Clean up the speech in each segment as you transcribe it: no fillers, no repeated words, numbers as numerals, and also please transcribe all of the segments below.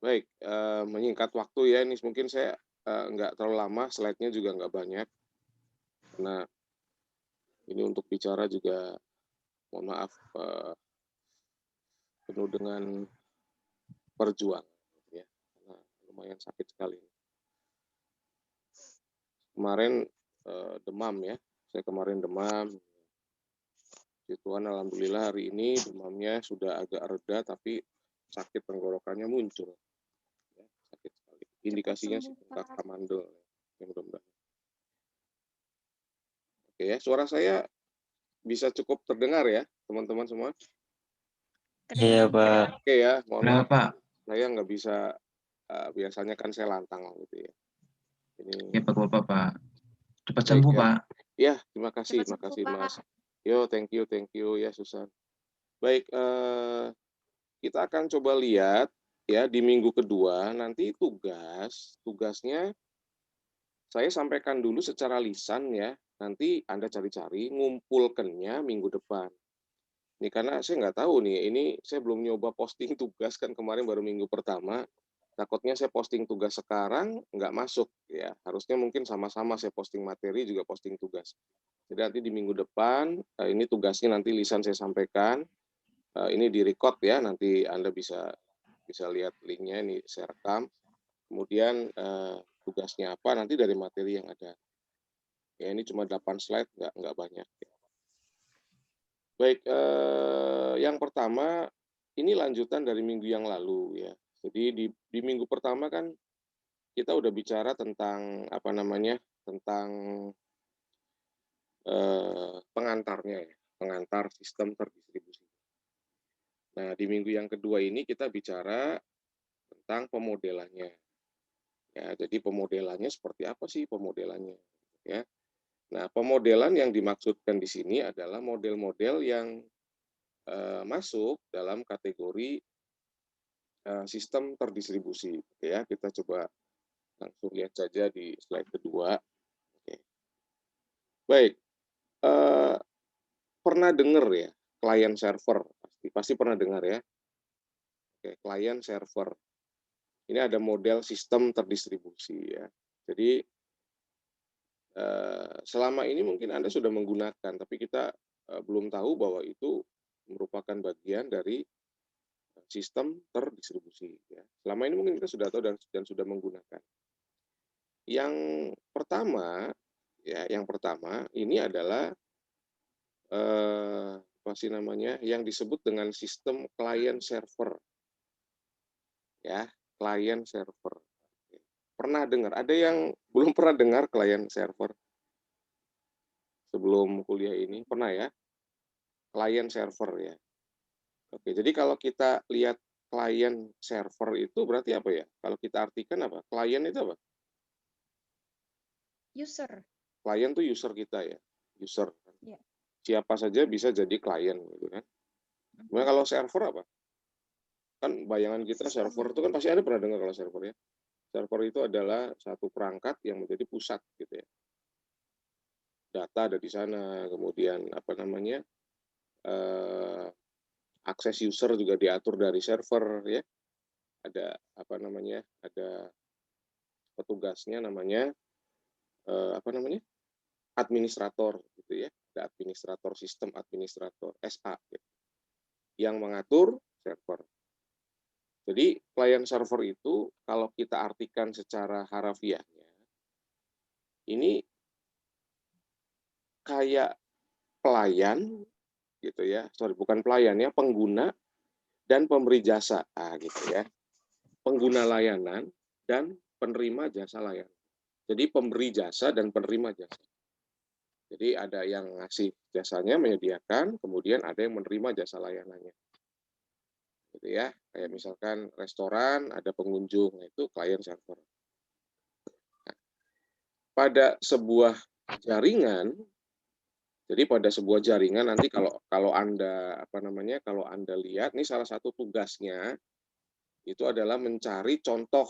Baik, menyingkat waktu ya, ini mungkin saya, nggak terlalu lama, slide-nya juga nggak banyak, karena ini untuk bicara juga mohon maaf, penuh dengan perjuangan ya, karena lumayan sakit sekali. Kemarin, demam ya, saya kemarin demam, puji Tuhan alhamdulillah hari ini demamnya sudah agak reda, tapi sakit tenggorokannya muncul, ya, sakit sekali. Cepat Indikasinya sih sembuh, entah Pak. amandel, ya mudah-mudahan. Oke ya, suara saya bisa cukup terdengar ya, teman-teman semua? Iya, Kedengaran, Pak. Pak. Oke ya, mohon maaf, Berapa? saya nggak bisa, biasanya kan saya lantang gitu ya. Ini Ya, Bapak, Pak. Cepat baik sembuh, ya. Pak. Ya, terima Cepat sembuh, kasih Mas. Pak. Yo, thank you ya Susan. Baik, kita akan coba lihat ya di minggu kedua nanti tugasnya saya sampaikan dulu secara lisan ya, nanti Anda cari-cari, ngumpulkannya minggu depan. Ini karena saya nggak tahu nih, ini saya belum nyoba posting tugas kan kemarin baru minggu pertama, takutnya saya posting tugas sekarang nggak masuk ya, harusnya mungkin sama-sama saya posting materi juga posting tugas. Jadi nanti di minggu depan, ini tugasnya nanti lisan saya sampaikan, ini di-record ya, nanti Anda bisa bisa lihat linknya ini saya rekam, kemudian, tugasnya apa nanti dari materi yang ada. Ya ini cuma 8 slide, nggak banyak. Baik, yang pertama, ini lanjutan dari minggu yang lalu ya. Jadi di minggu pertama kan kita udah bicara tentang, apa namanya, tentang, pengantarnya ya, pengantar sistem terdistribusi. Nah, di minggu yang kedua ini kita bicara tentang pemodelannya. Ya, jadi pemodelannya seperti apa sih pemodelannya, ya. Nah, pemodelan yang dimaksudkan di sini adalah model-model yang, masuk dalam kategori sistem terdistribusi, ya. Kita coba langsung lihat saja di slide kedua. Oke. Baik, eee, pernah dengar ya, client server, pasti pernah dengar ya. Oke, client server. Ini ada model sistem terdistribusi ya. Jadi, selama ini mungkin Anda sudah menggunakan, tapi kita, belum tahu bahwa itu merupakan bagian dari sistem terdistribusi ya. Selama ini mungkin kita sudah tahu dan sudah menggunakan. Yang pertama, ya, yang pertama ini adalah, apa sih namanya, yang disebut dengan sistem client server, ya, client server. Pernah dengar? Ada yang belum pernah dengar client server sebelum kuliah ini? Pernah ya? Client server ya. Oke, jadi kalau kita lihat client server itu berarti apa ya? Kalau kita artikan apa? Client itu apa? User. Klien tuh user kita ya, user. Ya. Siapa saja bisa jadi klien gitu kan. Kemudian kalau server apa? Kan bayangan kita server itu kan pasti ada pernah dengar kalau server ya. Server itu adalah satu perangkat yang menjadi pusat gitu ya. Data ada di sana, kemudian apa namanya, akses user juga diatur dari server ya. Ada apa namanya, ada petugasnya namanya, apa namanya, administrator gitu ya. Ada administrator sistem, administrator SA gitu, yang mengatur server. Jadi client server itu kalau kita artikan secara harafiahnya, ini kayak pelayan gitu ya, sorry bukan pelayan ya, pengguna dan pemberi jasa, gitu ya. Pengguna layanan dan penerima jasa layanan. Jadi pemberi jasa dan penerima jasa. Jadi ada yang ngasih jasanya, menyediakan, kemudian ada yang menerima jasa layanannya. Gitu ya, kayak misalkan restoran, ada pengunjung, itu client server. Nah, pada sebuah jaringan, jadi pada sebuah jaringan nanti kalau Anda apa namanya, kalau Anda lihat nih salah satu tugasnya itu adalah mencari contoh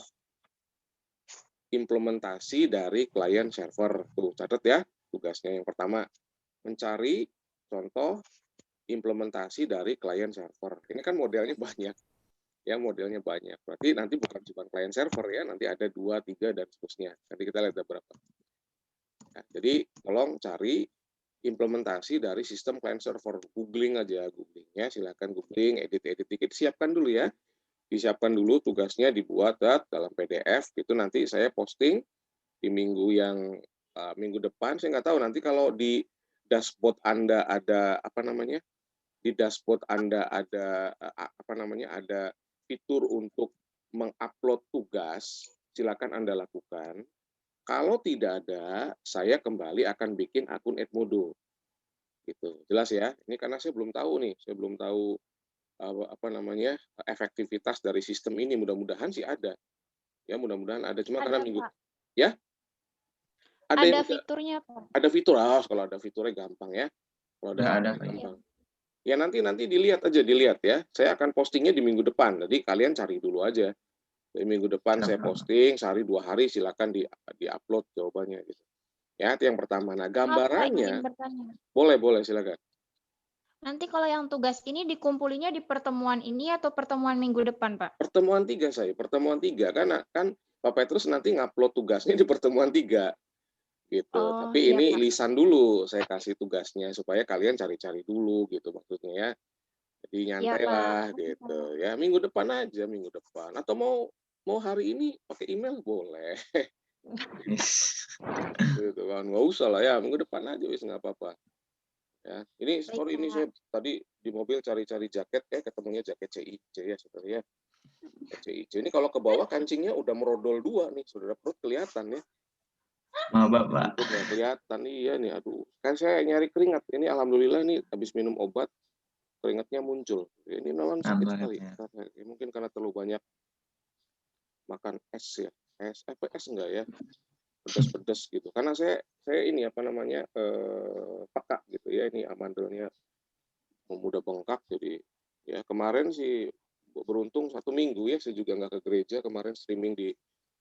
implementasi dari client server. Tuh, catat ya, tugasnya yang pertama, mencari contoh implementasi dari client server. Ini kan modelnya banyak. Ya, modelnya banyak. Berarti nanti bukan cuma client server ya, nanti ada 2, 3 dan seterusnya. Nanti kita lihat ada berapa. Nah, jadi tolong cari implementasi dari sistem client server. Googling aja, googling ya, silakan googling, edit dikit, siapkan dulu ya. Disiapkan dulu tugasnya, dibuat dalam PDF, itu nanti saya posting di minggu depan. Saya nggak tahu nanti kalau di dashboard Anda ada di dashboard Anda ada ada fitur untuk mengupload tugas, silakan Anda lakukan. Kalau tidak ada, saya kembali akan bikin akun Edmodo. Gitu. Jelas ya? Ini karena saya belum tahu nih, saya belum tahu efektivitas dari sistem ini. Mudah-mudahan sih ada. Ya, mudah-mudahan ada. Cuma karena Ada, minggu Pak. ya, ada yang Ada udah fiturnya, Pak. ada fitur. Kalau ada fiturnya gampang ya. Kalau ada Nggak ada, fiturnya Pak. gampang. Ya nanti dilihat ya. Saya akan postingnya di minggu depan. Jadi kalian cari dulu aja. Di minggu depan Siap, saya Pak. posting, sehari 2 hari silakan di-upload jawabannya gitu. Ya, itu yang pertama. Nah, Maaf, Pak, izin gambarannya bertanya. boleh silakan. Nanti kalau yang tugas ini dikumpulinya di pertemuan ini atau pertemuan minggu depan, Pak? Pertemuan 3 karena kan Pak Petrus nanti ngupload tugasnya di pertemuan 3 gitu. Oh, Tapi iya, ini Pak. lisan dulu saya kasih tugasnya supaya kalian cari-cari dulu gitu maksudnya ya. Jadi Iya, nyantai Pak. lah gitu ya. Minggu depan aja, minggu depan. Atau mau hari ini pakai email boleh. Gitu kan. Nggak usah lah ya, minggu depan aja wis nggak apa-apa. Ya, ini Baik, sorry ini Pak. saya tadi di mobil cari-cari jaket, ketemunya jaket CIC ya saudara ya. CIC ini kalau ke bawah kancingnya udah merodol 2 nih, saudara, perut kelihatan ya. Maaf, Pak. Perut nggak kelihatan, iya nih, aduh. Kan saya nyari keringat, ini alhamdulillah nih habis minum obat, keringatnya muncul. Ini memang sakit Nambah sekali, ya. mungkin karena terlalu banyak makan es ya. Es enggak ya, pedas-pedas gitu. Karena saya ini peka gitu ya, ini amandelnya mudah bengkak, jadi ya kemarin sih beruntung 1 minggu ya saya juga nggak ke gereja, kemarin streaming di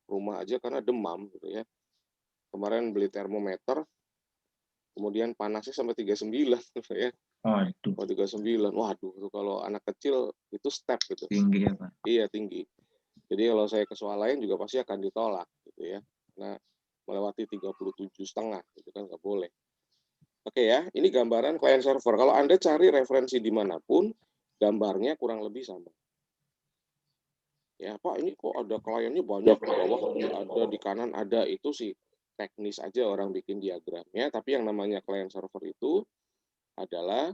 rumah aja karena demam gitu ya. Kemarin beli termometer, kemudian panasnya sampai 39 gitu ya. Waduh, 39, waduh itu kalau anak kecil itu step gitu. tinggi ya, Pak. Iya tinggi. Jadi kalau saya ke swalayan juga pasti akan ditolak gitu ya. Nah melewati 37,5 gitu kan nggak boleh. Oke ya, ini gambaran client server. Kalau Anda cari referensi dimanapun, gambarnya kurang lebih sama. Ya Pak, ini kok ada kliennya banyak, di bawah ada, di kanan ada, itu sih teknis aja orang bikin diagramnya, tapi yang namanya client server itu adalah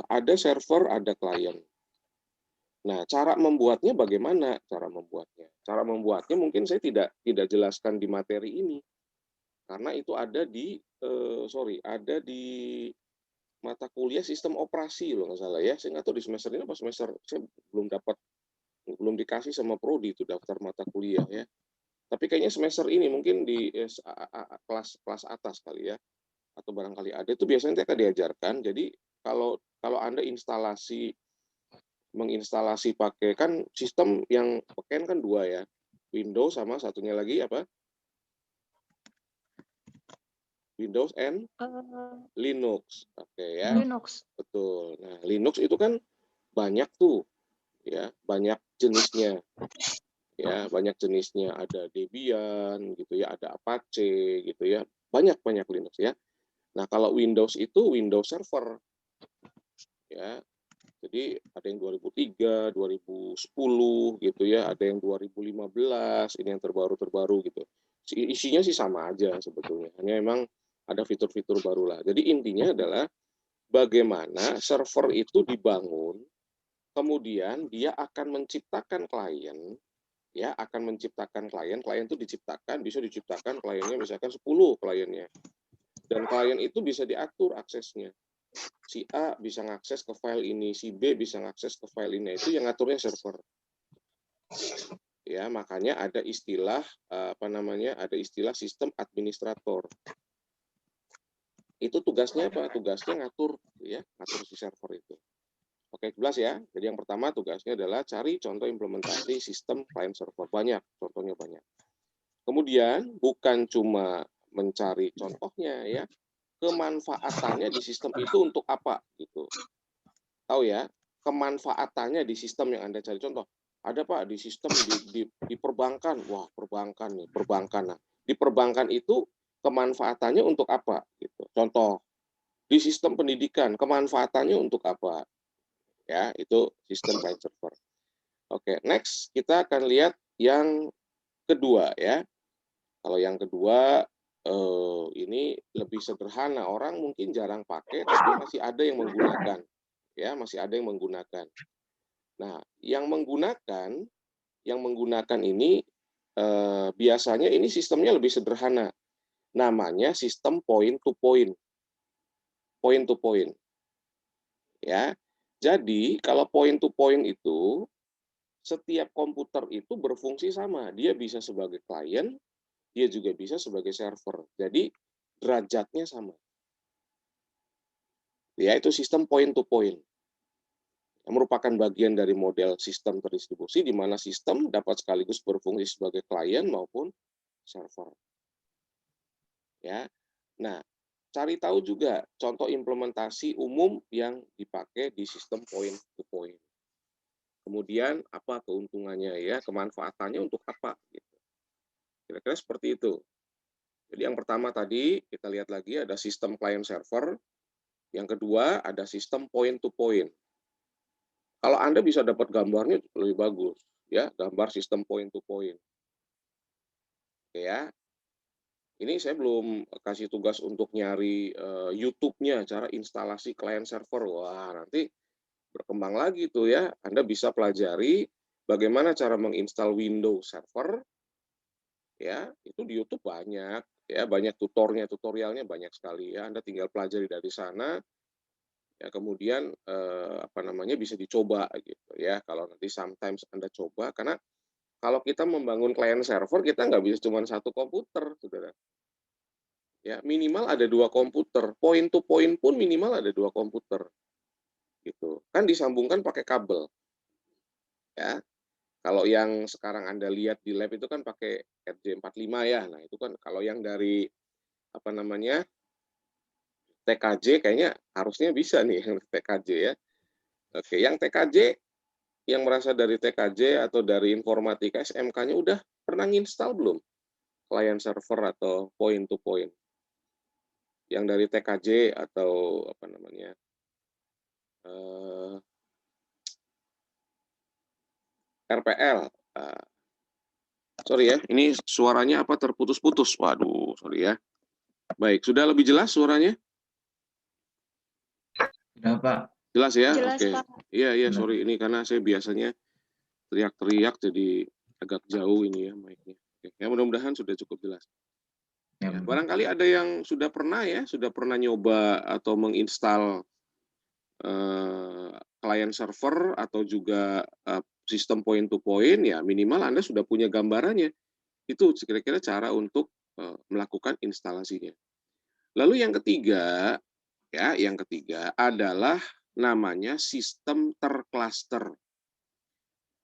ada server, ada klien. Nah, cara membuatnya bagaimana? Cara membuatnya mungkin saya tidak jelaskan di materi ini, karena itu ada ada di mata kuliah sistem operasi loh nggak salah ya. Saya nggak tahu di semester ini apa semester saya belum dikasih sama prodi itu daftar mata kuliah ya. Tapi kayaknya semester ini mungkin di kelas atas kali ya, atau barangkali ada itu biasanya akan diajarkan. Jadi kalau Anda menginstalasi pakai kan sistem yang pakai kan 2 ya, Windows sama satunya lagi apa? Windows and Linux. Oke ya. Linux. Betul. Nah, Linux itu kan banyak tuh ya, banyak jenisnya. Ya, banyak jenisnya, ada Debian gitu ya, ada Apache gitu ya. Banyak Linux ya. Nah, kalau Windows itu Windows Server. Ya. Jadi ada yang 2003, 2010 gitu ya, ada yang 2015, ini yang terbaru gitu. Isinya sih sama aja sebetulnya. Hanya memang ada fitur-fitur baru lah. Jadi intinya adalah bagaimana server itu dibangun, kemudian dia akan menciptakan klien, klien itu bisa diciptakan kliennya misalkan 10 kliennya. Dan klien itu bisa diatur aksesnya. Si A bisa ngakses ke file ini, si B bisa ngakses ke file ini. Itu yang ngaturnya server. Ya, makanya ada istilah ada istilah sistem administrator. Itu tugasnya apa? Tugasnya ngatur si server itu. Oke, jelas ya. Jadi yang pertama tugasnya adalah cari contoh implementasi sistem client server. Banyak, contohnya banyak. Kemudian bukan cuma mencari contohnya ya, kemanfaatannya di sistem itu untuk apa gitu. Tahu ya? kemanfaatannya di sistem yang Anda cari. Contoh, ada Pak di sistem di perbankan. Wah, perbankan nih, perbankan. Nah, di perbankan itu kemanfaatannya untuk apa? Gitu. Contoh, di sistem pendidikan kemanfaatannya untuk apa? Ya, itu sistem client server. Oke, next kita akan lihat yang kedua ya. Kalau yang kedua ini lebih sederhana, orang mungkin jarang pakai, tapi masih ada yang menggunakan, ya masih ada yang menggunakan. Nah, yang menggunakan ini biasanya ini sistemnya lebih sederhana, namanya sistem point to point, ya. Jadi kalau point to point itu setiap komputer itu berfungsi sama, dia bisa sebagai klien, dia juga bisa sebagai server. Jadi derajatnya sama. Ya, itu sistem point to point. Yang merupakan bagian dari model sistem terdistribusi di mana sistem dapat sekaligus berfungsi sebagai klien maupun server. Ya. Nah, cari tahu juga contoh implementasi umum yang dipakai di sistem point to point. Kemudian apa keuntungannya ya, kemanfaatannya untuk apa gitu. Kira-kira seperti itu. Jadi yang pertama tadi kita lihat lagi ada sistem client server, yang kedua ada sistem point to point. Kalau Anda bisa dapat gambarnya lebih bagus, ya, gambar sistem point to point. Oke ya. Ini saya belum kasih tugas untuk nyari YouTube-nya cara instalasi client server. Wah, nanti berkembang lagi tuh ya. Anda bisa pelajari bagaimana cara menginstal Windows Server. Ya, itu di YouTube banyak, ya, banyak tutorialnya banyak sekali ya. Anda tinggal pelajari dari sana. Ya, kemudian bisa dicoba gitu ya. Kalau nanti sometimes Anda coba, karena kalau kita membangun client server kita nggak bisa cuma satu komputer, saudara. Ya, minimal ada 2 komputer. Point to point pun minimal ada 2 komputer. Gitu. Kan disambungkan pakai kabel. Ya. Kalau yang sekarang Anda lihat di lab itu kan pakai RJ45 ya. Nah, itu kan kalau yang dari TKJ kayaknya harusnya bisa nih yang TKJ ya. Oke, yang TKJ yang merasa dari TKJ atau dari informatika SMK-nya udah pernah nginstal belum client server atau point to point? Yang dari TKJ atau RPL. Sorry ya, ini suaranya apa terputus-putus. Waduh, sorry ya. Baik, sudah lebih jelas suaranya? Sudah, Pak. Jelas ya? Jelas, Oke. Pak. Iya, sorry. Ini karena saya biasanya teriak-teriak jadi agak jauh ini ya mic-nya. Oke. Ya, mudah-mudahan sudah cukup jelas. Ya, barangkali ada yang sudah pernah nyoba atau menginstal client server atau juga sistem point to point, ya minimal Anda sudah punya gambarannya. Itu kira-kira cara untuk melakukan instalasinya. Lalu yang ketiga adalah namanya sistem tercluster.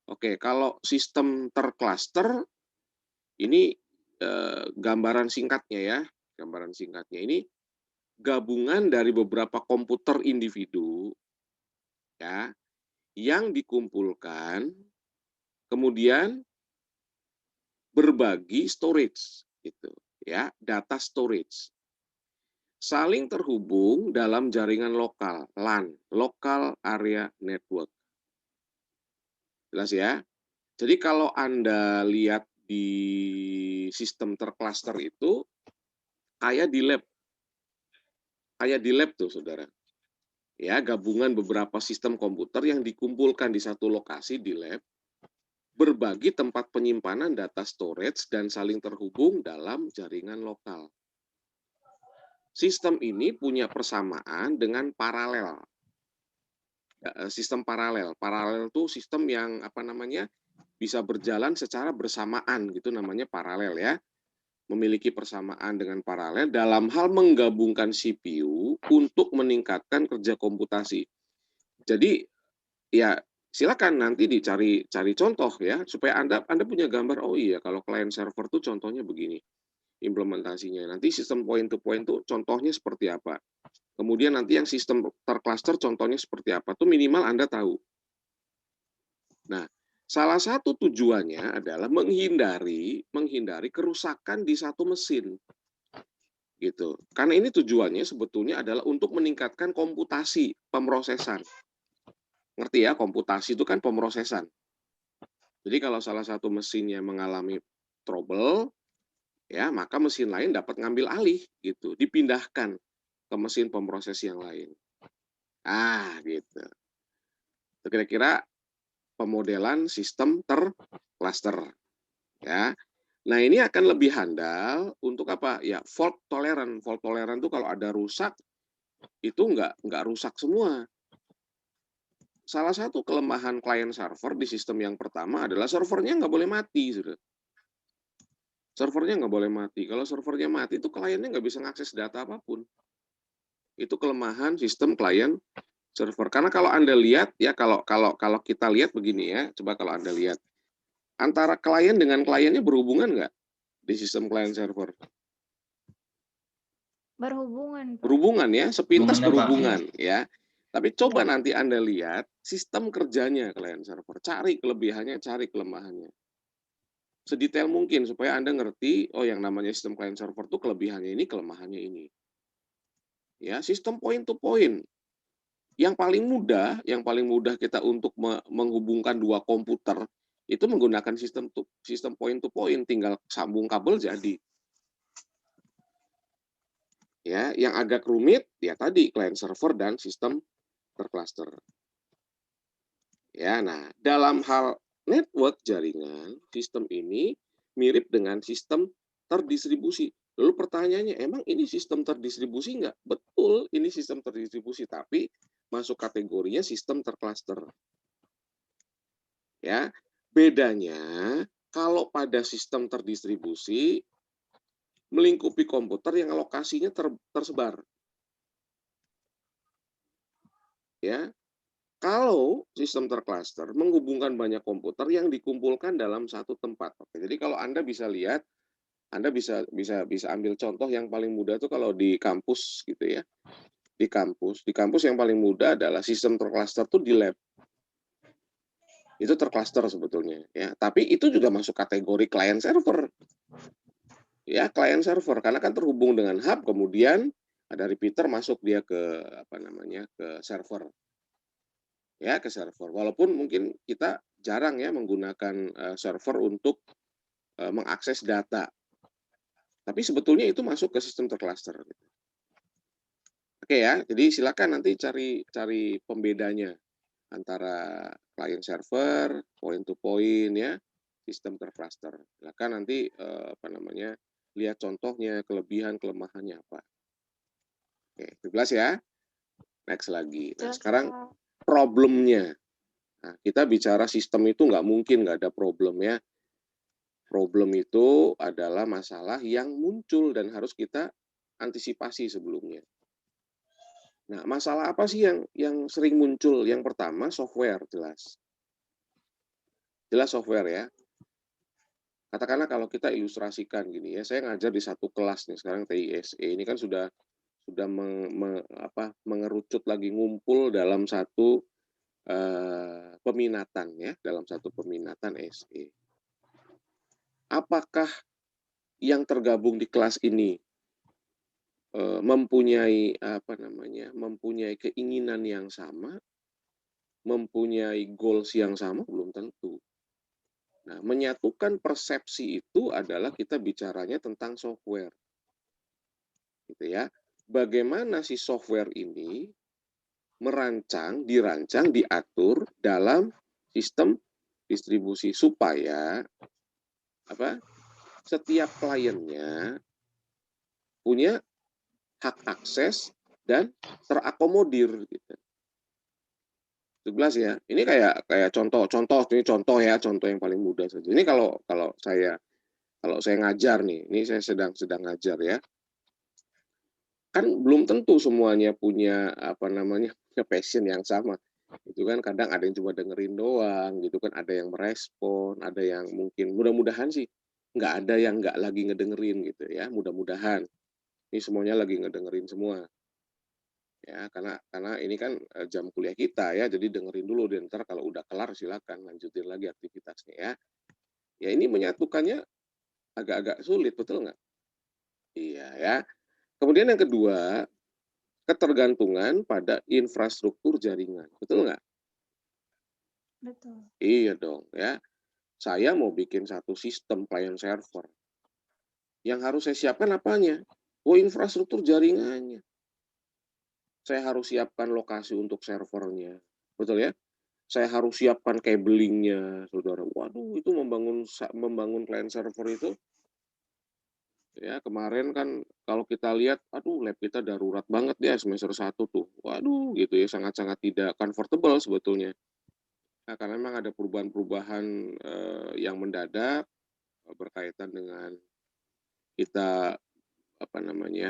Oke, kalau sistem tercluster ini gambaran singkatnya ya. Gambaran singkatnya ini gabungan dari beberapa komputer individu ya yang dikumpulkan kemudian berbagi storage gitu ya, data storage. Saling terhubung dalam jaringan lokal, LAN, Local Area Network. Jelas ya? Jadi kalau Anda lihat di sistem tercluster itu kayak di lab. Kayak di lab tuh, Saudara. Ya, gabungan beberapa sistem komputer yang dikumpulkan di satu lokasi di lab, berbagi tempat penyimpanan data storage dan saling terhubung dalam jaringan lokal. Sistem ini punya persamaan dengan paralel. Sistem paralel. Paralel itu sistem yang bisa berjalan secara bersamaan gitu, namanya paralel ya. Memiliki persamaan dengan paralel dalam hal menggabungkan CPU untuk meningkatkan kerja komputasi. Jadi ya silakan nanti cari contoh ya supaya Anda punya gambar, oh iya kalau client server tuh contohnya begini. implementasinya. Nanti sistem point to point itu contohnya seperti apa. Kemudian nanti yang sistem tercluster contohnya seperti apa. Itu minimal Anda tahu. Nah, salah satu tujuannya adalah menghindari kerusakan di satu mesin. Gitu. Karena ini tujuannya sebetulnya adalah untuk meningkatkan komputasi pemrosesan. Ngerti ya, komputasi itu kan pemrosesan. Jadi kalau salah satu mesinnya mengalami trouble, ya maka mesin lain dapat ngambil alih gitu, dipindahkan ke mesin pemroses yang lain. Gitu. Itu kira-kira pemodelan sistem tercluster. Ya. Nah, ini akan lebih handal untuk apa? Ya, fault tolerant. Fault tolerant itu kalau ada rusak, itu nggak rusak semua. Salah satu kelemahan client server di sistem yang pertama adalah servernya nggak boleh mati. Servernya nggak boleh mati. Kalau servernya mati, itu kliennya nggak bisa mengakses data apapun. Itu kelemahan sistem client server. Karena kalau Anda lihat, ya kalau kita lihat begini ya, coba kalau Anda lihat. Antara klien dengan kliennya berhubungan nggak di sistem client server? Berhubungan, Pak. Berhubungan ya, sepintas Berhubungan, berhubungan ya. Tapi coba nanti Anda lihat sistem kerjanya client server. Cari kelebihannya, cari kelemahannya. Sedetail mungkin supaya Anda ngerti, oh yang namanya sistem client server itu kelebihannya ini, kelemahannya ini. Ya, sistem point to point. Yang paling mudah kita untuk menghubungkan dua komputer itu menggunakan sistem point to point, tinggal sambung kabel jadi. Ya, yang agak rumit ya tadi client server dan sistem tercluster. Ya, nah dalam hal network jaringan, sistem ini mirip dengan sistem terdistribusi. Lalu pertanyaannya, emang ini sistem terdistribusi nggak? Betul, ini sistem terdistribusi, tapi masuk kategorinya sistem tercluster. Ya, bedanya kalau pada sistem terdistribusi melingkupi komputer yang lokasinya tersebar. Ya, kalau sistem tercluster menghubungkan banyak komputer yang dikumpulkan dalam satu tempat. Oke, jadi kalau Anda bisa lihat, Anda bisa ambil contoh yang paling mudah itu kalau di kampus gitu ya. Di kampus yang paling mudah adalah sistem tercluster itu di lab. Itu tercluster sebetulnya ya. Tapi itu juga masuk kategori client server. Ya, client server karena kan terhubung dengan hub, kemudian ada repeater masuk dia ke ke server. Ya, ke server. Walaupun mungkin kita jarang ya menggunakan server untuk mengakses data. Tapi sebetulnya itu masuk ke sistem tercluster. Oke ya, jadi silakan nanti cari pembedanya antara client server, point to point ya, sistem tercluster. Silakan nanti lihat contohnya, kelebihan kelemahannya apa. Oke, 17 ya. Next lagi. Nah, sekarang problemnya. Nah, kita bicara sistem itu nggak mungkin nggak ada problem ya. Problem itu adalah masalah yang muncul dan harus kita antisipasi sebelumnya. Nah, masalah apa sih yang sering muncul? Yang pertama, software, jelas. Jelas software ya. Katakanlah kalau kita ilustrasikan gini ya, saya ngajar di satu kelas nih, sekarang TISE. Ini kan sudah mengerucut lagi, ngumpul dalam satu peminatan ya, dalam satu peminatan SE. Apakah yang tergabung di kelas ini mempunyai mempunyai keinginan yang sama, mempunyai goals yang sama? Belum tentu. Nah, menyatukan persepsi itu adalah kita bicaranya tentang software. Gitu ya. Bagaimana si software ini dirancang, diatur dalam sistem distribusi supaya setiap kliennya punya hak akses dan terakomodir gitu. 11 ya. Ini kayak contoh yang paling mudah saja. Ini kalau saya ngajar nih, ini saya sedang ngajar ya. Kan belum tentu semuanya punya passion yang sama. Itu kan kadang ada yang cuma dengerin doang gitu kan, ada yang merespon, ada yang mungkin mudah-mudahan sih nggak ada yang nggak lagi ngedengerin gitu ya, mudah-mudahan. Ini semuanya lagi ngedengerin semua. Ya, karena ini kan jam kuliah kita ya, jadi dengerin dulu, dan ntar kalau udah kelar silakan lanjutin lagi aktivitasnya ya. Ya ini menyatukannya agak-agak sulit, betul nggak? Iya ya. Kemudian yang kedua, ketergantungan pada infrastruktur jaringan, betul nggak? Betul. Iya dong ya. Saya mau bikin satu sistem client server. Yang harus saya siapkan apanya? Oh, infrastruktur jaringannya. Saya harus siapkan lokasi untuk servernya. Betul ya? Saya harus siapkan cabling-nya, saudara. Waduh, itu membangun client server itu, ya kemarin kan kalau kita lihat, aduh lab kita darurat banget ya semester 1 tuh. Waduh, gitu ya, sangat-sangat tidak comfortable sebetulnya. Nah, karena memang ada perubahan-perubahan yang mendadak berkaitan dengan kita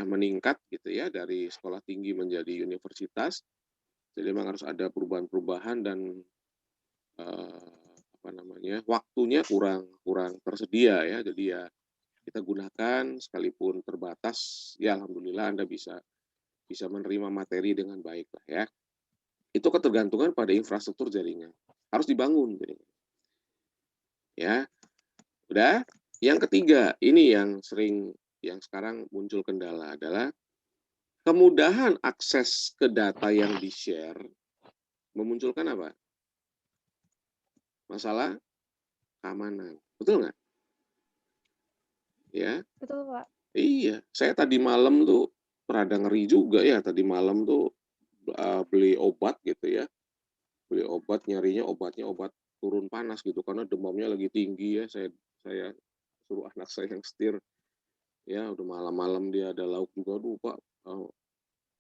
meningkat gitu ya dari sekolah tinggi menjadi universitas. Jadi memang harus ada perubahan-perubahan dan waktunya kurang tersedia ya. Jadi ya kita gunakan sekalipun terbatas, ya alhamdulillah Anda bisa menerima materi dengan baik lah ya. Itu ketergantungan pada infrastruktur jaringan. Harus dibangun jaringan. Ya. Udah. Yang ketiga, ini yang sekarang muncul kendala adalah kemudahan akses ke data yang di-share memunculkan apa? Masalah keamanan. Betul nggak? Ya. Betul, Pak. Iya, saya tadi malam tuh rada ngeri juga ya, tadi malam tuh beli obat gitu ya. Beli obat, nyarinya obatnya obat turun panas gitu karena demamnya lagi tinggi ya. Saya suruh anak saya yang setir. Ya, udah malam-malam dia ada lauk juga, aduh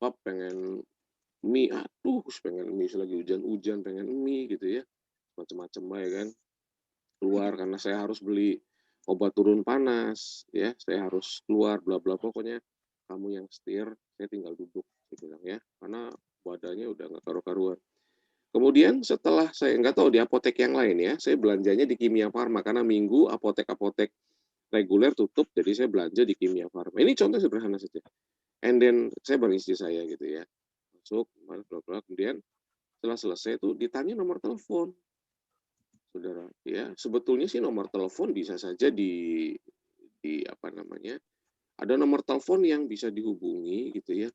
Pak pengen mie, aduh pengen mie lagi hujan-hujan pengen mie gitu ya. Macem-macem ya kan. Keluar karena saya harus beli obat turun panas ya, saya harus keluar bla bla, pokoknya kamu yang setir, saya tinggal duduk, saya bilang ya, karena badannya udah nggak karu-karuan. Kemudian setelah saya nggak tahu di apotek yang lain ya, saya belanjanya di Kimia Farma karena minggu apotek-apotek reguler tutup, jadi saya belanja di Kimia Farma. Ini contoh sederhana saja. And then saya bareng istri saya gitu ya, masuk, kemudian setelah selesai itu ditanya nomor telepon, saudara. Ya, sebetulnya sih nomor telepon bisa saja ada nomor telepon yang bisa dihubungi gitu ya.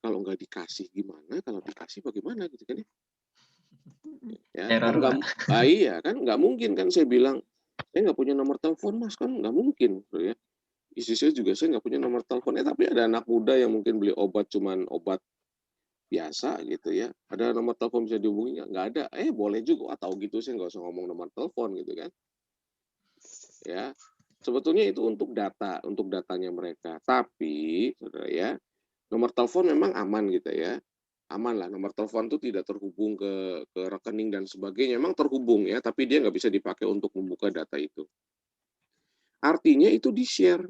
Kalau nggak dikasih gimana, kalau dikasih bagaimana gitu kan ya. Ya, kan Error, nggak, Pak. iya kan nggak mungkin kan saya bilang, saya nggak punya nomor telepon mas, kan nggak mungkin gitu ya. Istri saya juga, saya nggak punya nomor telepon. Tapi ada anak muda yang mungkin beli obat cuman obat biasa gitu ya. Ada nomor telepon bisa dihubungi nggak ada. Boleh juga, atau gitu saya nggak usah ngomong nomor telepon gitu kan. Ya, sebetulnya itu untuk datanya mereka. Tapi, saudara ya, nomor telepon memang aman gitu ya. Aman lah, nomor telepon itu tidak terhubung ke rekening dan sebagainya. Memang terhubung ya, tapi dia nggak bisa dipakai untuk membuka data itu. Artinya itu di-share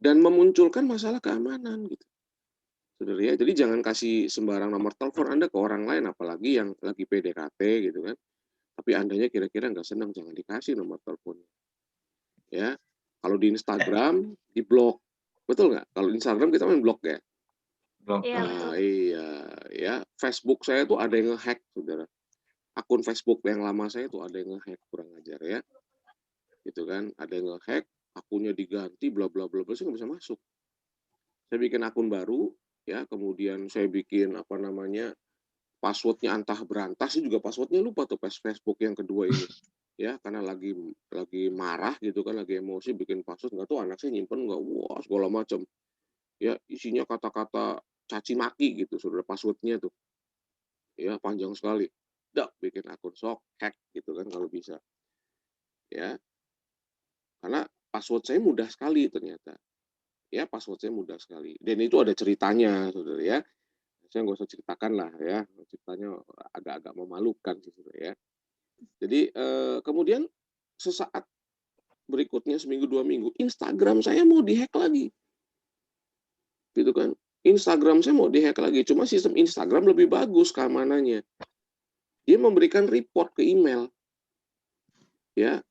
dan memunculkan masalah keamanan gitu. Saudara ya, jadi jangan kasih sembarang nomor telepon Anda ke orang lain, apalagi yang lagi PDKT gitu kan. Tapi Andanya kira-kira nggak senang, jangan dikasih nomor teleponnya. Ya, kalau di Instagram di-blok, betul nggak? Kalau Instagram kita main blok ya. Blok. Iya, betul. Iya, ya. Facebook saya tuh ada yang nge-hack, saudara. Akun Facebook yang lama saya tuh ada yang nge-hack, kurang ajar ya. Gitu kan, ada yang nge-hack, akunnya diganti, bla bla bla, saya nggak bisa masuk. Saya bikin akun baru, ya, kemudian saya bikin passwordnya antah berantah sih, juga passwordnya lupa tuh pas Facebook yang kedua ini. Ya, karena lagi marah gitu kan, lagi emosi bikin password, nggak tahu anak saya nyimpen nggak, wah segala macam. Ya, isinya kata-kata caci maki gitu, saudara, passwordnya tuh. Ya, panjang sekali. Bikin akun sok, hack gitu kan kalau bisa. Ya, karena password saya mudah sekali ternyata. Ya, password saya mudah sekali. Dan itu ada ceritanya, saudara ya. Saya nggak usah ceritakan lah ya, ceritanya agak-agak memalukan sih, saudara ya. Jadi kemudian sesaat berikutnya, seminggu 2 minggu, Instagram saya mau dihack lagi. Gitu kan. Instagram saya mau dihack lagi, cuma sistem Instagram lebih bagus keamanannya. Dia memberikan report ke email. Ya.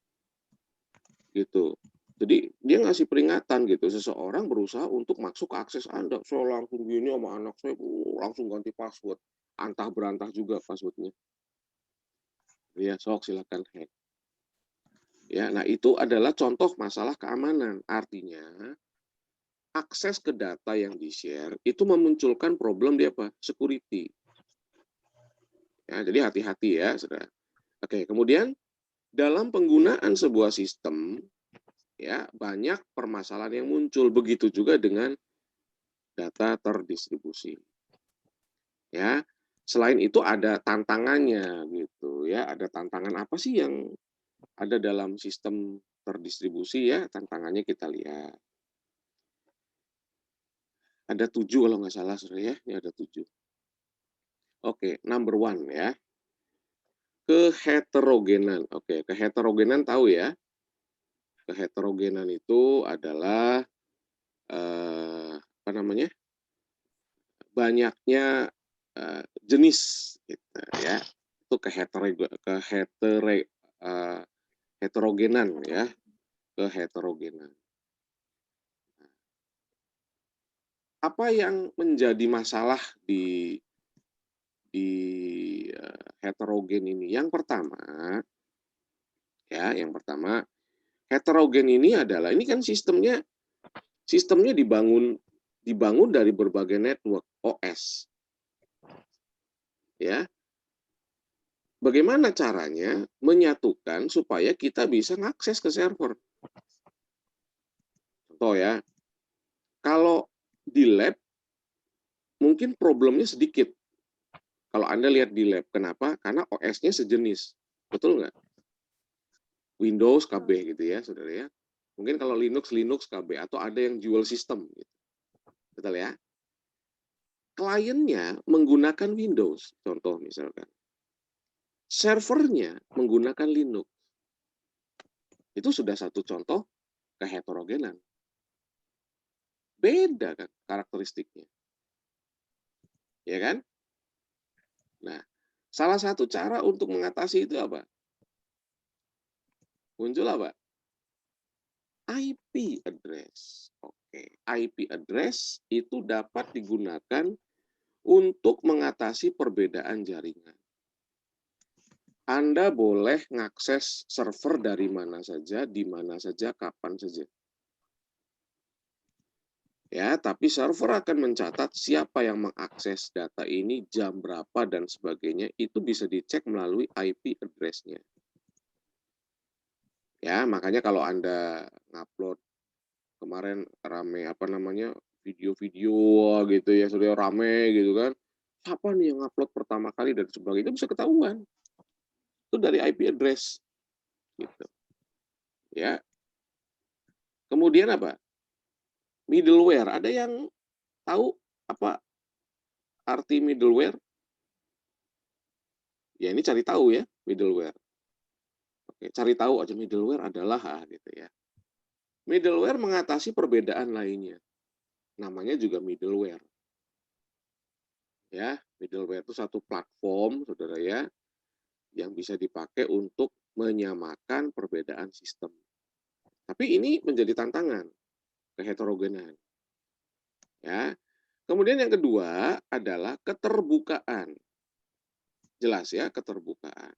gitu. Jadi dia ngasih peringatan gitu, seseorang berusaha untuk masuk ke akses Anda. Saya langsung gini sama anak saya, langsung ganti password. Antah berantah juga password-nya. Ya, sok silakan hack. Ya, nah itu adalah contoh masalah keamanan. Artinya akses ke data yang di-share itu memunculkan problem di apa? Security. Ya, jadi hati-hati ya, Saudara. Oke, kemudian dalam penggunaan sebuah sistem ya banyak permasalahan yang muncul. Begitu juga dengan data terdistribusi. Ya. Selain itu ada tantangannya gitu ya. Ada tantangan apa sih yang ada dalam sistem terdistribusi ya? Tantangannya kita lihat. Ada 7 kalau nggak salah, Saudara ya. Ini ada 7. Oke, number 1 ya. Keheterogenan. Oke, keheterogenan tahu ya. Keheterogenan itu adalah apa namanya? Banyaknya jenis gitu ya. Itu heterogenan ya. Keheterogenan. Apa yang menjadi masalah di heterogen ini? Yang pertama heterogen ini adalah ini kan sistemnya dibangun dari berbagai network OS. Ya. Bagaimana caranya menyatukan supaya kita bisa mengakses ke server? Contoh ya. Kalau di lab mungkin problemnya sedikit. Kalau Anda lihat di lab, kenapa? Karena OS-nya sejenis. Betul nggak? Windows KB gitu ya, Saudara ya. Mungkin kalau Linux KB atau ada yang dual system gitu. Betul ya? Kliennya menggunakan Windows, contoh misalkan. Servernya menggunakan Linux. Itu sudah satu contoh keheterogenan. Beda kan karakteristiknya. Ya kan? Nah, salah satu cara untuk mengatasi itu apa? Muncul apa? IP address. Oke, IP address itu dapat digunakan untuk mengatasi perbedaan jaringan. Anda boleh mengakses server dari mana saja, di mana saja, kapan saja. Ya, tapi server akan mencatat siapa yang mengakses data ini, jam berapa, dan sebagainya. Itu bisa dicek melalui IP address-nya. Ya, makanya kalau Anda ngupload kemarin rame video-video gitu ya, sudah rame gitu kan. Siapa nih yang ngupload pertama kali dan sebagainya bisa ketahuan. Itu dari IP address gitu. Ya. Kemudian apa? Middleware. Ada yang tahu apa arti middleware? Ya ini cari tahu ya, middleware. Oke, cari tahu aja middleware adalah gitu ya. Middleware mengatasi perbedaan lainnya. Namanya juga middleware. Ya, middleware itu satu platform, Saudara ya, yang bisa dipakai untuk menyamakan perbedaan sistem. Tapi ini menjadi tantangan keheterogenan. Ya. Kemudian yang kedua adalah keterbukaan. Jelas ya, keterbukaan.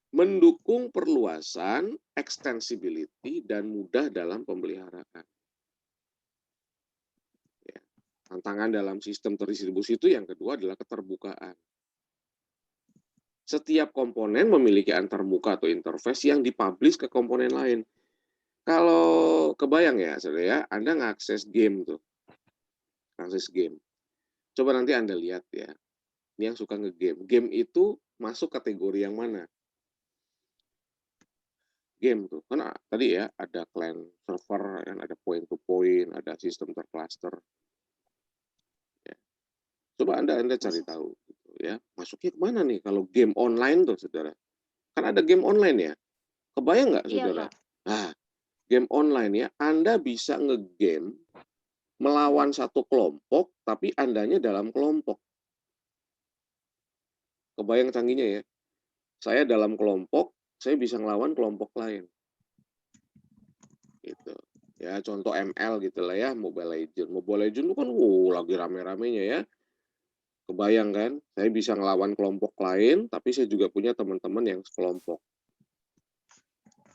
Mendukung perluasan, extensibility, dan mudah dalam pemeliharaan. Ya. Tantangan dalam sistem terdistribusi itu yang kedua adalah keterbukaan. Setiap komponen memiliki antarmuka atau interface yang dipublish ke komponen lain. Kalau kebayang ya, Saudara ya, Anda ngakses game tuh. Akses game. Coba nanti Anda lihat ya. Ini yang suka nge-game. Game itu masuk kategori yang mana? Game tuh. Karena tadi ya ada client server, ada point to point, ada sistem tercluster. Ya. Coba Anda cari tahu gitu ya. Masuknya kemana nih kalau game online tuh, Saudara? Kan ada game online ya. Kebayang nggak, Saudara? Iya, Pak. Nah, game online ya, Anda bisa nge-game melawan satu kelompok, tapi Andanya dalam kelompok. Kebayang canggihnya ya. Saya dalam kelompok, saya bisa ngelawan kelompok lain. Gitu. Ya, contoh ML gitulah ya, Mobile Legends. Mobile Legends itu kan lagi rame-ramenya ya. Kebayang kan, saya bisa ngelawan kelompok lain, tapi saya juga punya teman-teman yang sekelompok.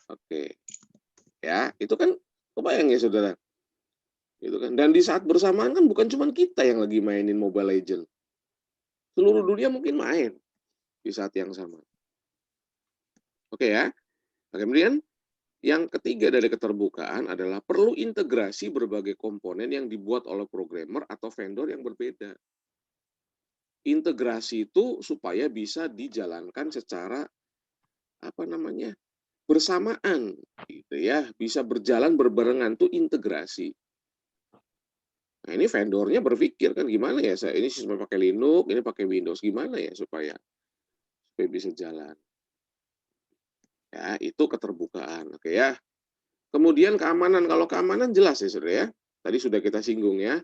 Oke. Ya, itu kan kebayang ya Saudara. Gitu kan. Dan di saat bersamaan kan bukan cuma kita yang lagi mainin Mobile Legends. Seluruh dunia mungkin main di saat yang sama. Oke ya. Nah, kemudian yang ketiga dari keterbukaan adalah perlu integrasi berbagai komponen yang dibuat oleh programmer atau vendor yang berbeda. Integrasi itu supaya bisa dijalankan secara bersamaan gitu ya, bisa berjalan berbarengan tuh integrasi. Nah, ini vendornya berpikir kan gimana ya, saya ini sistem pakai Linux, ini pakai Windows, gimana ya supaya bisa jalan. Ya, itu keterbukaan. Oke ya. Kemudian keamanan, kalau keamanan jelas ya Saudara ya. Tadi sudah kita singgung ya.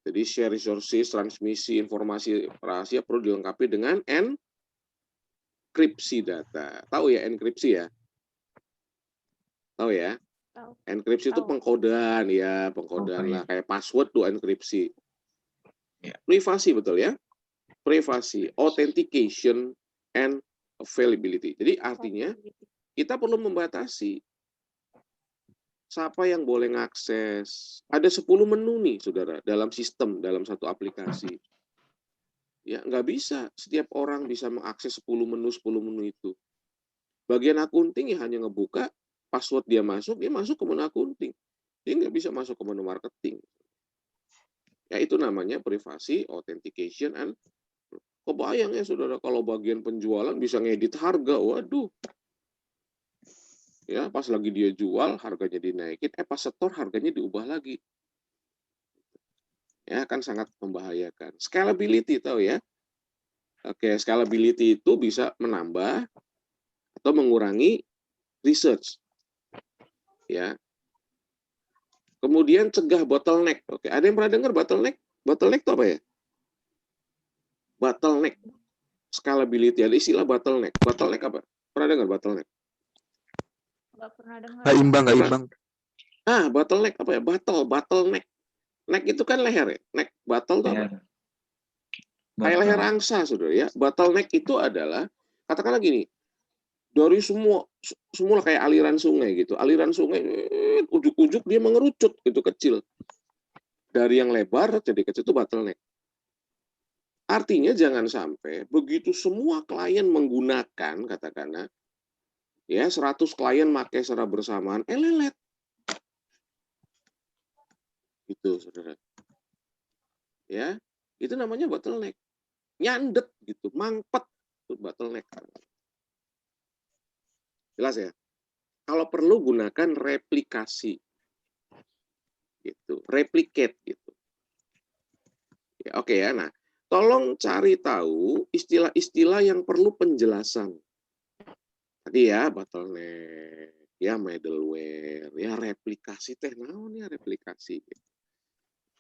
Jadi share resources, transmisi informasi rahasia perlu dilengkapi dengan enkripsi data. Tahu ya enkripsi ya? Tahu ya? Tahu. Enkripsi itu pengkodean ya, pengkodean lah kayak password tuh enkripsi. Ya. Privasi betul ya? Privasi, authentication and availability. Jadi artinya kita perlu membatasi siapa yang boleh ngakses. Ada 10 menu nih, Saudara, dalam sistem, dalam satu aplikasi. Ya, nggak bisa. Setiap orang bisa mengakses 10 menu itu. Bagian akunting ya hanya ngebuka, password dia masuk ke menu akunting. Dia nggak bisa masuk ke menu marketing. Ya, itu namanya privasi, authentication, and kebayang ya, Saudara, kalau bagian penjualan bisa ngedit harga. Waduh. Ya, pas lagi dia jual, harganya dinaikin. Pas setor, harganya diubah lagi. Ya, kan sangat membahayakan. Scalability, tahu ya? Oke, scalability itu bisa menambah atau mengurangi research. Ya. Kemudian cegah bottleneck. Oke, ada yang pernah dengar bottleneck? Bottleneck itu apa ya? Bottleneck. Scalability, ada istilah bottleneck. Bottleneck apa? Pernah dengar bottleneck? Nggak pernah dengar. Nggak imbang. Bottleneck apa ya? Bottleneck. Neck itu kan leher ya. Neck, battle itu apa? Kayak leher angsa, Saudara ya. Bottleneck itu adalah, katakanlah gini, dari semua kayak aliran sungai gitu. Aliran sungai ujuk-ujuk dia mengerucut gitu kecil. Dari yang lebar jadi kecil itu bottleneck. Artinya jangan sampai begitu semua klien menggunakan, katakanlah ya 100 klien pakai secara bersamaan, lelet. Gitu, Saudara. Ya, itu namanya bottleneck. Nyandet gitu, mangpet itu bottleneck. Jelas ya? Kalau perlu gunakan replikasi. Gitu, replicate gitu. Ya, oke ya. Nah, tolong cari tahu istilah-istilah yang perlu penjelasan. Tadi ya, bottleneck, ya middleware, ya replikasi teh naon ya replikasi. Gitu.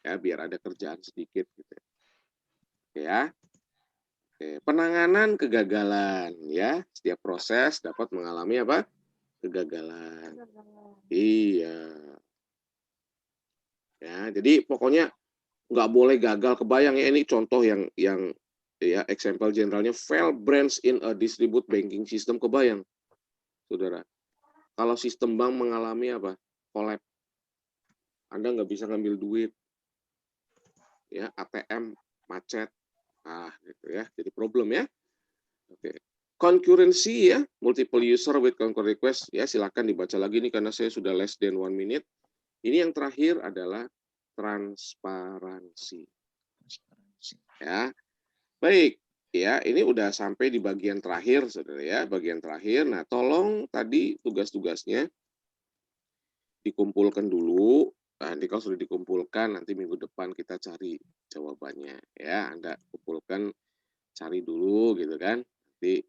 Ya, biar ada kerjaan sedikit gitu. Oke ya. Oke, penanganan kegagalan ya. Setiap proses dapat mengalami apa? Kegagalan. Iya. Ya, jadi pokoknya nggak boleh gagal. Kebayang ya, ini contoh yang ya example generalnya fail branch in a distribute banking system. Kebayang, Saudara. Kalau sistem bank mengalami apa? Collapse. Anda nggak bisa ngambil duit. Ya, ATM macet. Gitu ya. Jadi problem ya. Oke. Concurrency ya, multiple user with concurrent request. Ya, silakan dibaca lagi nih karena saya sudah less than 1 minute. Ini yang terakhir adalah transparansi. Ya. Baik, ya, ini udah sampai di bagian terakhir, Saudara ya, bagian terakhir. Nah, tolong tadi tugas-tugasnya dikumpulkan dulu. Nanti kalau sudah dikumpulkan, nanti minggu depan kita cari jawabannya. Ya, Anda kumpulkan, cari dulu gitu kan. Nanti